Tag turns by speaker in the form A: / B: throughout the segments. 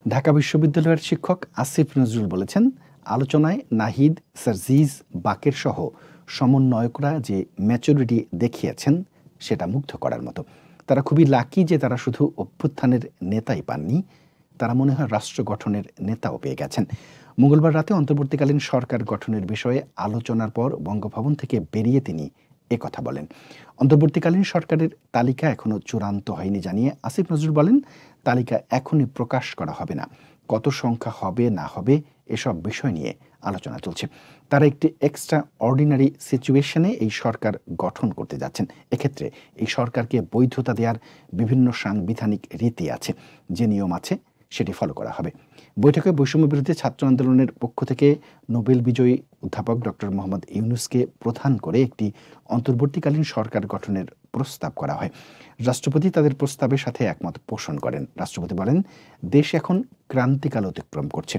A: ঢাকা বিশ্ববিদ্যালয়ের শিক্ষক আসিফ নজরুল বলেছেন, আলোচনায় নাহিদ, সার্জিজ, বাকের সহ সমন্বয়করা যে ম্যাচুরিটি দেখিয়েছেন সেটা মুগ্ধ করার মতো। তারা খুবই লাকি যে তারা শুধু অভ্যুত্থানের নেতাই পাননি, তারা মনে হয় রাষ্ট্র গঠনের নেতাও পেয়ে গেছেন। মঙ্গলবার রাতে অন্তর্বর্তীকালীন সরকার গঠনের বিষয়ে আলোচনার পর বঙ্গভবন থেকে বেরিয়ে তিনি একথা বলেন। অন্তর্বর্তীকালীন সরকারের তালিকা এখনো চূড়ান্ত হয়নি জানিয়ে আসিফ নজরুল বলেন, তালিকা এখনই প্রকাশ করা হবে না। কত সংখ্যা হবে না হবে এসব বিষয় নিয়ে আলোচনা চলছে। তারা একটি এক্সট্রা অর্ডিনারি সিচুয়েশনে এই সরকার গঠন করতে যাচ্ছেন। এক্ষেত্রে এই সরকারকে বৈধতা দেওয়ার বিভিন্ন সাংবিধানিক রীতি আছে, যে নিয়ম আছে সেটি ফলো করা হবে। বৈঠকে বৈষম্য বিরোধী ছাত্র আন্দোলনের পক্ষ থেকে নোবেল বিজয়ী অধ্যাপক ডক্টর মোহাম্মদ ইউনূসকে প্রধান করে একটি অন্তর্বর্তীকালীন সরকার গঠনের প্রস্তাব করা হয়। রাষ্ট্রপতি তাদের প্রস্তাবের সাথে একমত পোষণ করেন। রাষ্ট্রপতি বলেন, দেশ এখন ক্রান্তিকাল অতিক্রম করছে।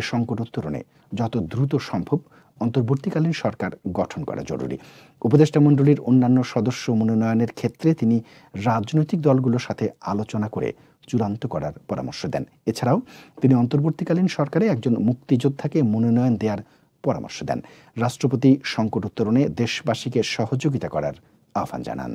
A: এ সংকট উত্তরণে যত দ্রুত সম্ভব অন্তর্বর্তীকালীন সরকার গঠন করা জরুরি। উপদেষ্টা মণ্ডলীর অন্যান্য সদস্য মনোনয়নের ক্ষেত্রে তিনি রাজনৈতিক দলগুলোর সাথে আলোচনা করে চূড়ান্ত করার পরামর্শ দেন। এছাড়াও তিনি অন্তর্বর্তীকালীন সরকারে একজন মুক্তিযোদ্ধাকে মনোনয়ন দেওয়ার পরামর্শ দেন। রাষ্ট্রপতি সংকট উত্তরণে দেশবাসীকে সহযোগিতা করার আহ্বান জানান।